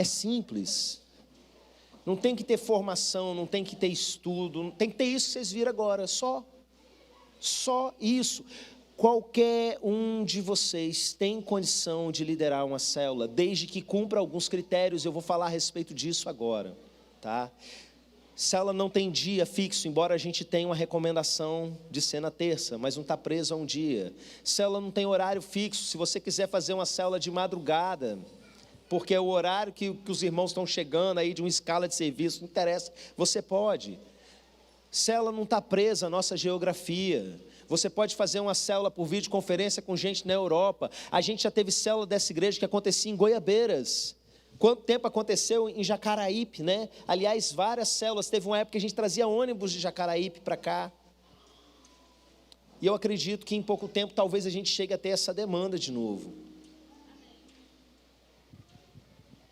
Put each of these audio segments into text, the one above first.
simples. Não tem que ter formação, não tem que ter estudo, não tem que ter isso que vocês viram agora, só isso. Qualquer um de vocês tem condição de liderar uma célula, desde que cumpra alguns critérios. Eu vou falar a respeito disso agora, tá? Célula não tem dia fixo, embora a gente tenha uma recomendação de ser na terça, mas não está preso a um dia. Célula não tem horário fixo. Se você quiser fazer uma célula de madrugada, porque é o horário que os irmãos estão chegando aí de uma escala de serviço, não interessa, você pode. Célula não está presa à nossa geografia. Você pode fazer uma célula por videoconferência com gente na Europa. A gente já teve célula dessa igreja que acontecia em Goiabeiras. Quanto tempo aconteceu em Jacaraípe, né? Aliás, várias células. Teve uma época que a gente trazia ônibus de Jacaraípe para cá. E eu acredito que em pouco tempo talvez a gente chegue a ter essa demanda de novo.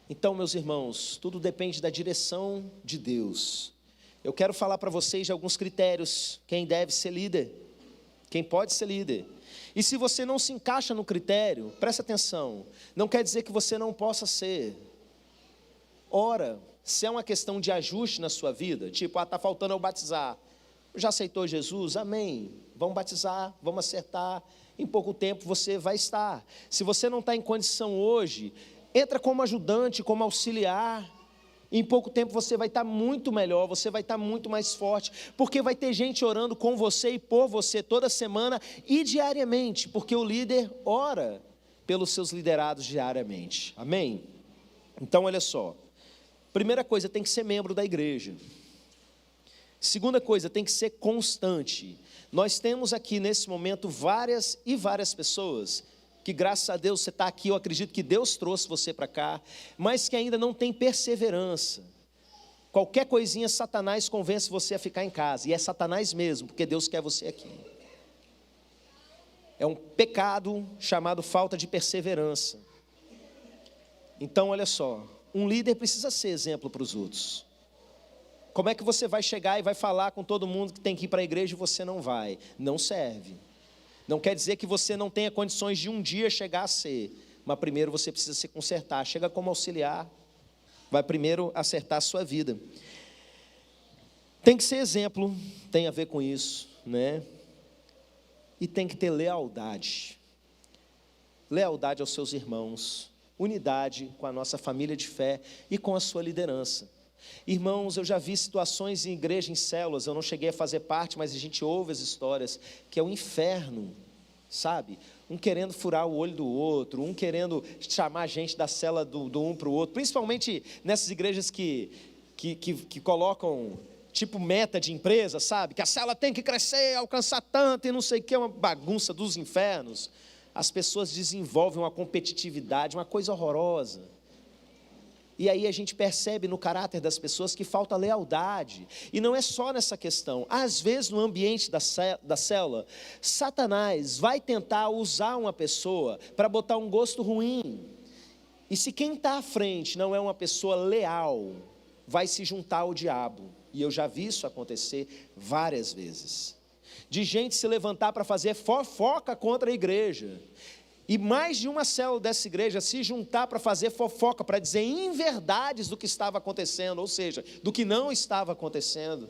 Então, meus irmãos, tudo depende da direção de Deus. Eu quero falar para vocês de alguns critérios. Quem deve ser líder, quem pode ser líder. E se você não se encaixa no critério, presta atenção, não quer dizer que você não possa ser. Ora, se é uma questão de ajuste na sua vida, tipo, está faltando eu batizar. Já aceitou Jesus? Amém. Vamos batizar, vamos acertar. Em pouco tempo você vai estar. Se você não está em condição hoje, entra como ajudante, como auxiliar. Em pouco tempo você vai estar muito melhor, você vai estar muito mais forte, porque vai ter gente orando com você e por você toda semana e diariamente, porque o líder ora pelos seus liderados diariamente. Amém? Então, olha só. Primeira coisa, tem que ser membro da igreja. Segunda coisa, tem que ser constante. Nós temos aqui nesse momento várias pessoas que graças a Deus você está aqui, eu acredito que Deus trouxe você para cá, mas que ainda não tem perseverança. Qualquer coisinha, Satanás convence você a ficar em casa, e é Satanás mesmo, porque Deus quer você aqui. É um pecado chamado falta de perseverança. Então, olha só, um líder precisa ser exemplo para os outros. Como é que você vai chegar e vai falar com todo mundo que tem que ir para a igreja e você não vai? Não serve. Não quer dizer que você não tenha condições de um dia chegar a ser, mas primeiro você precisa se consertar. Chega como auxiliar, vai primeiro acertar a sua vida. Tem que ser exemplo, tem a ver com isso, né? E tem que ter lealdade. Lealdade aos seus irmãos, unidade com a nossa família de fé e com a sua liderança. Irmãos, eu já vi situações em igreja, em células, eu não cheguei a fazer parte, mas a gente ouve as histórias, que é o inferno, sabe? Um querendo furar o olho do outro, um querendo chamar a gente da cela do um para o outro, principalmente nessas igrejas que colocam tipo meta de empresa, sabe? Que a cela tem que crescer, alcançar tanto e não sei o que, é uma bagunça dos infernos. As pessoas desenvolvem uma competitividade, uma coisa horrorosa. E aí a gente percebe no caráter das pessoas que falta lealdade. E não é só nessa questão. Às vezes no ambiente da célula, Satanás vai tentar usar uma pessoa para botar um gosto ruim. E se quem está à frente não é uma pessoa leal, vai se juntar ao diabo. E eu já vi isso acontecer várias vezes. De gente se levantar para fazer fofoca contra a igreja. E mais de uma célula dessa igreja se juntar para fazer fofoca, para dizer inverdades do que estava acontecendo, ou seja, do que não estava acontecendo.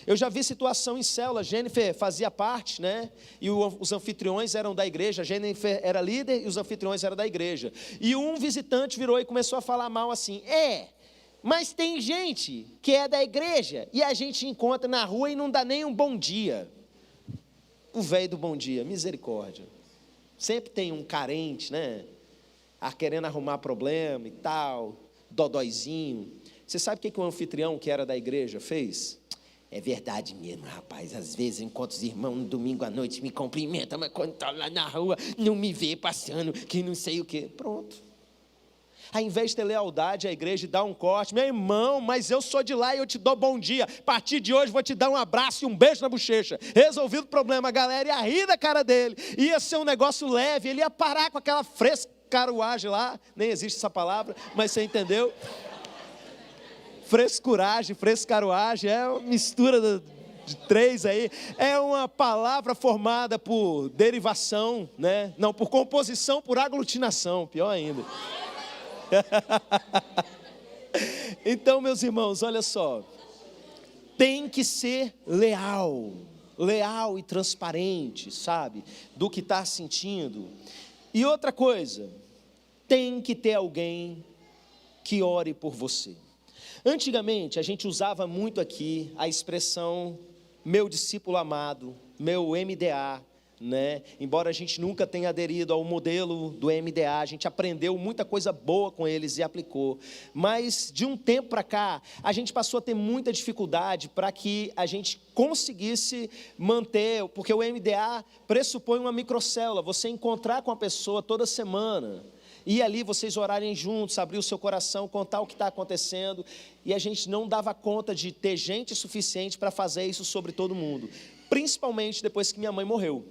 Eu já vi situação em célula, Jennifer fazia parte, né? E os anfitriões eram da igreja, a Jennifer era líder e os anfitriões eram da igreja. E um visitante virou e começou a falar mal assim, mas tem gente que é da igreja e a gente encontra na rua e não dá nem um bom dia. O velho do bom dia, misericórdia. Sempre tem um carente, né? Querendo arrumar problema e tal, dodóizinho. Você sabe o que o anfitrião que era da igreja fez? É verdade mesmo, rapaz. Às vezes eu encontro os irmãos no domingo à noite, me cumprimentam, mas quando está lá na rua, não me vê passando, que não sei o quê. Pronto. Ao invés de ter lealdade à igreja e dar um corte, meu irmão, mas eu sou de lá e eu te dou bom dia. A partir de hoje vou te dar um abraço e um beijo na bochecha. Resolvido o problema, a galera ia rir da cara dele. Ia ser um negócio leve, ele ia parar com aquela frescaruagem lá. Nem existe essa palavra, mas você entendeu? Frescuragem, frescaruagem, é uma mistura de três aí. É uma palavra formada por derivação, né? Não, por composição, por aglutinação, pior ainda. Então, meus irmãos, olha só. Tem que ser leal e transparente, sabe? Do que está sentindo. E outra coisa, tem que ter alguém que ore por você. Antigamente, a gente usava muito aqui a expressão meu discípulo amado, meu MDA, né? Embora a gente nunca tenha aderido ao modelo do MDA, a gente aprendeu muita coisa boa com eles e aplicou. Mas de um tempo para cá, a gente passou a ter muita dificuldade para que a gente conseguisse manter, porque o MDA pressupõe uma microcélula, você encontrar com a pessoa toda semana, e ali vocês orarem juntos, abrir o seu coração, contar o que está acontecendo, e a gente não dava conta de ter gente suficiente para fazer isso sobre todo mundo, principalmente depois que minha mãe morreu.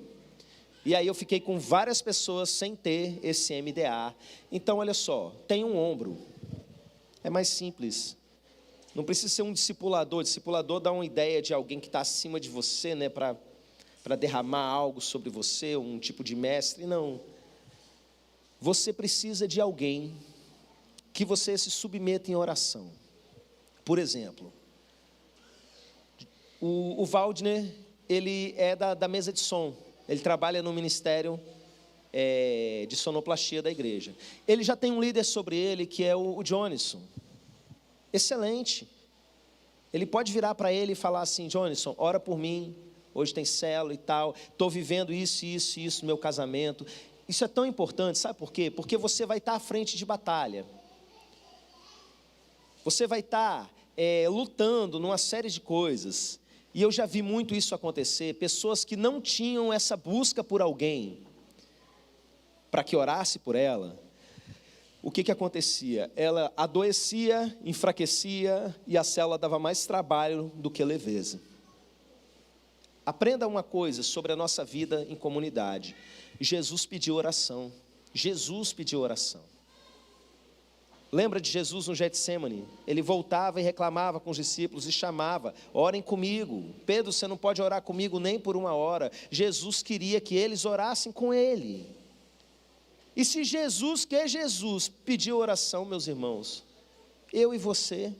E aí eu fiquei com várias pessoas sem ter esse MDA. Então, olha só, tem um ombro. É mais simples. Não precisa ser um discipulador. Discipulador dá uma ideia de alguém que está acima de você, né, para derramar algo sobre você, um tipo de mestre. Não. Você precisa de alguém que você se submeta em oração. Por exemplo, o Waldner, ele é da mesa de som. Ele trabalha no ministério de sonoplastia da igreja. Ele já tem um líder sobre ele, que é o Johnson. Excelente. Ele pode virar para ele e falar assim: Johnson, ora por mim, hoje tem célula e tal, estou vivendo isso no meu casamento. Isso é tão importante, sabe por quê? Porque você vai estar à frente de batalha. Você vai estar lutando numa série de coisas. E eu já vi muito isso acontecer, pessoas que não tinham essa busca por alguém, para que orasse por ela, o que acontecia? Ela adoecia, enfraquecia, e a célula dava mais trabalho do que leveza. Aprenda uma coisa sobre a nossa vida em comunidade. Jesus pediu oração. Jesus pediu oração. Lembra de Jesus no Getsêmani? Ele voltava e reclamava com os discípulos e chamava: orem comigo. Pedro, você não pode orar comigo nem por uma hora. Jesus queria que eles orassem com ele. E se Jesus, que é Jesus, pediu oração, meus irmãos, eu e você,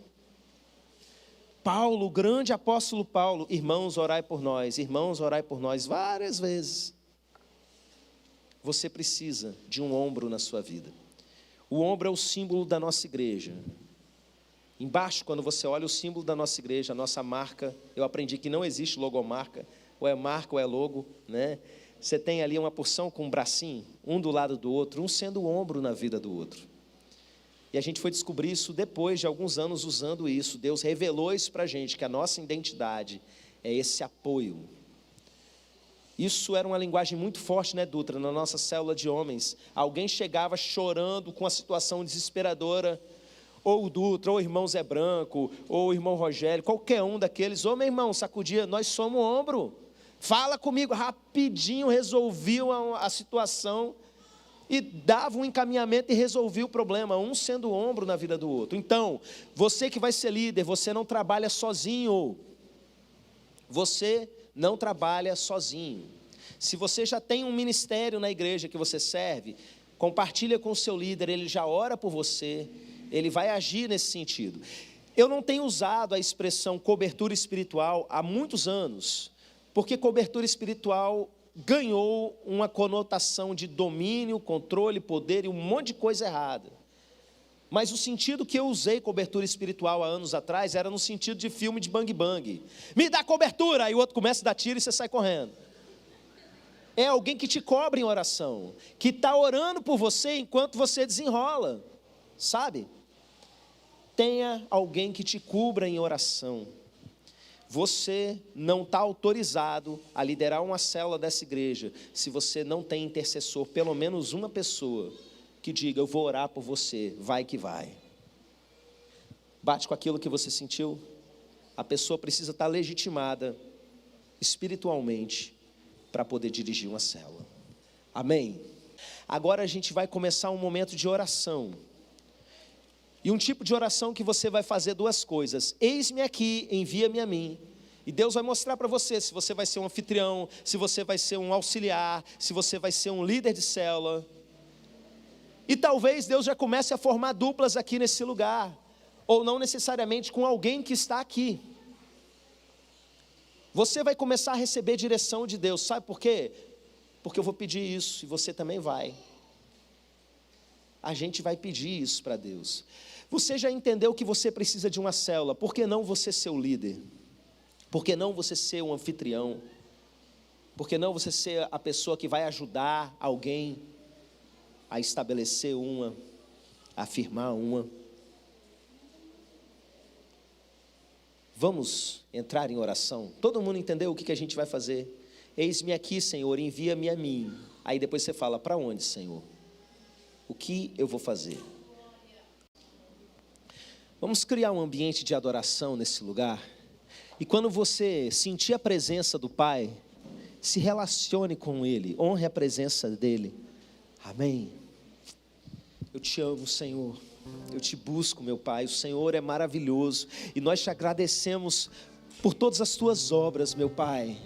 Paulo, o grande apóstolo Paulo, irmãos, orai por nós, várias vezes. Você precisa de um ombro na sua vida. O ombro é o símbolo da nossa igreja. Embaixo, quando você olha o símbolo da nossa igreja, a nossa marca, eu aprendi que não existe logomarca, ou é marca ou é logo, né? Você tem ali uma porção com um bracinho, um do lado do outro, um sendo o ombro na vida do outro. E a gente foi descobrir isso depois de alguns anos usando isso. Deus revelou isso para a gente, que a nossa identidade é esse apoio. Isso era uma linguagem muito forte, né, Dutra? Na nossa célula de homens, alguém chegava chorando com a situação desesperadora, ou o Dutra, ou o irmão Zé Branco, ou o irmão Rogério, qualquer um daqueles: ô meu irmão, sacudia, nós somos o ombro, fala comigo, rapidinho resolviam a situação, e dava um encaminhamento e resolvia o problema, um sendo o ombro na vida do outro. Então, você que vai ser líder, você não trabalha sozinho, você não trabalha sozinho. Se você já tem um ministério na igreja que você serve, compartilha com o seu líder, ele já ora por você, ele vai agir nesse sentido. Eu não tenho usado a expressão cobertura espiritual há muitos anos, porque cobertura espiritual ganhou uma conotação de domínio, controle, poder e um monte de coisa errada. Mas o sentido que eu usei cobertura espiritual há anos atrás era no sentido de filme de bang bang. Me dá cobertura, aí o outro começa a dar tiro e você sai correndo. É alguém que te cobre em oração, que está orando por você enquanto você desenrola, sabe? Tenha alguém que te cubra em oração. Você não está autorizado a liderar uma célula dessa igreja se você não tem intercessor, pelo menos uma pessoa que diga: eu vou orar por você, vai que vai. Bate com aquilo que você sentiu. A pessoa precisa estar legitimada espiritualmente para poder dirigir uma célula. Amém? Agora a gente vai começar um momento de oração. E um tipo de oração que você vai fazer duas coisas: eis-me aqui, envia-me a mim. E Deus vai mostrar para você se você vai ser um anfitrião, se você vai ser um auxiliar, se você vai ser um líder de célula. E talvez Deus já comece a formar duplas aqui nesse lugar. ou não necessariamente com alguém que está aqui. Você vai começar a receber direção de Deus, sabe por quê? Porque eu vou pedir isso e você também vai. A gente vai pedir isso para Deus. Você já entendeu que você precisa de uma célula, por que não você ser o líder? Por que não você ser um anfitrião? Por que não você ser a pessoa que vai ajudar alguém a estabelecer uma, a afirmar uma? Vamos entrar em oração? Todo mundo entendeu o que a gente vai fazer? Eis-me aqui, Senhor, envia-me a mim. Aí depois você fala, para onde, Senhor? O que eu vou fazer? Vamos criar um ambiente de adoração nesse lugar. E quando você sentir a presença do Pai, se relacione com Ele, honre a presença dEle. Amém? Eu te amo, Senhor. Eu te busco, meu Pai. O Senhor é maravilhoso. E nós te agradecemos por todas as tuas obras, meu Pai.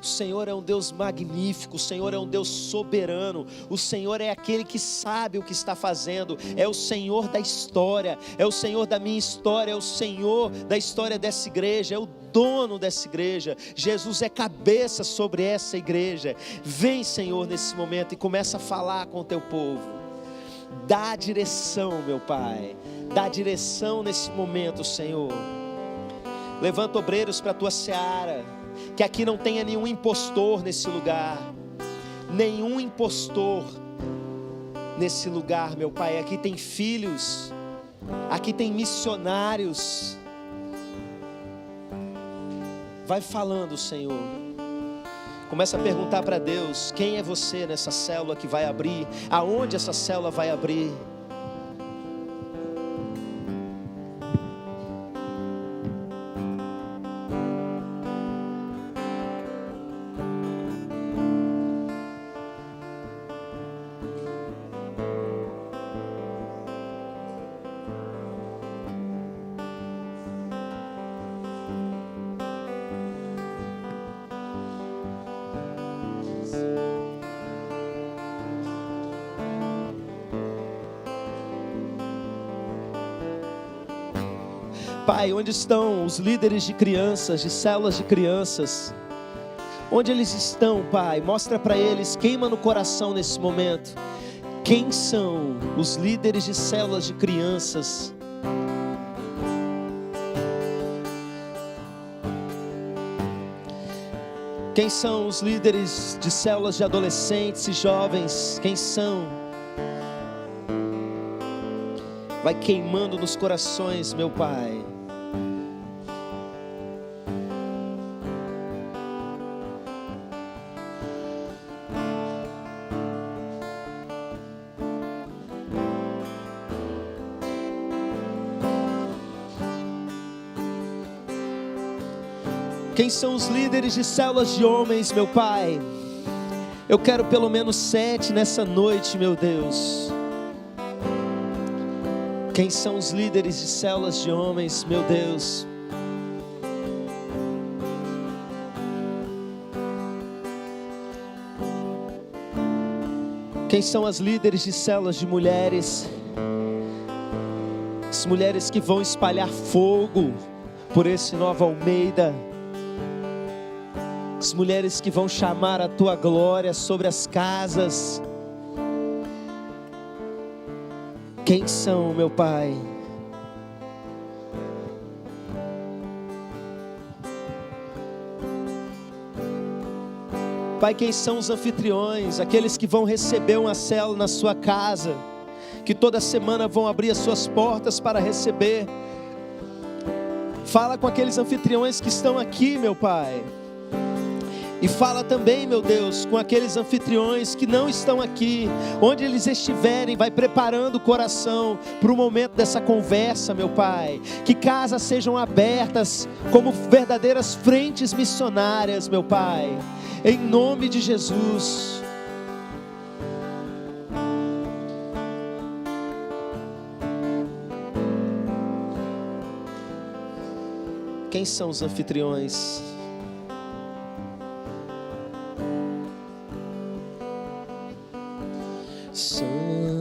O Senhor é um Deus magnífico, o Senhor é um Deus soberano, o Senhor é aquele que sabe o que está fazendo, é o Senhor da história, é o Senhor da minha história, é o Senhor da história dessa igreja, é o dono dessa igreja. Jesus é cabeça sobre essa igreja. Vem, Senhor, nesse momento e começa a falar com o teu povo. Dá direção, meu Pai, dá direção nesse momento, Senhor. Levanta obreiros para a tua seara. Que aqui não tenha nenhum impostor nesse lugar. Nenhum impostor nesse lugar, meu Pai. Aqui tem filhos. Aqui tem missionários. Vai falando, Senhor. Começa a perguntar para Deus: quem é você nessa célula que vai abrir? Aonde essa célula vai abrir? Pai, onde estão os líderes de crianças, de células de crianças? Onde eles estão, Pai? Mostra para eles, queima no coração nesse momento. Quem são os líderes de células de crianças? Quem são os líderes de células de adolescentes e jovens? Quem são? Vai queimando nos corações, meu Pai. Quem são os líderes de células de homens, meu Pai? Eu quero pelo menos 7 nessa noite, meu Deus. Quem são os líderes de células de homens, meu Deus? Quem são as líderes de células de mulheres? As mulheres que vão espalhar fogo por esse Nova Almeida. As mulheres que vão chamar a tua glória sobre as casas. Quem são, meu Pai? Pai, quem são os anfitriões? Aqueles que vão receber uma célula na sua casa, que toda semana vão abrir as suas portas para receber. Fala com aqueles anfitriões que estão aqui, meu Pai. E fala também, meu Deus, com aqueles anfitriões que não estão aqui. Onde eles estiverem, vai preparando o coração para o momento dessa conversa, meu Pai. Que casas sejam abertas como verdadeiras frentes missionárias, meu Pai. Em nome de Jesus. Quem são os anfitriões? Santo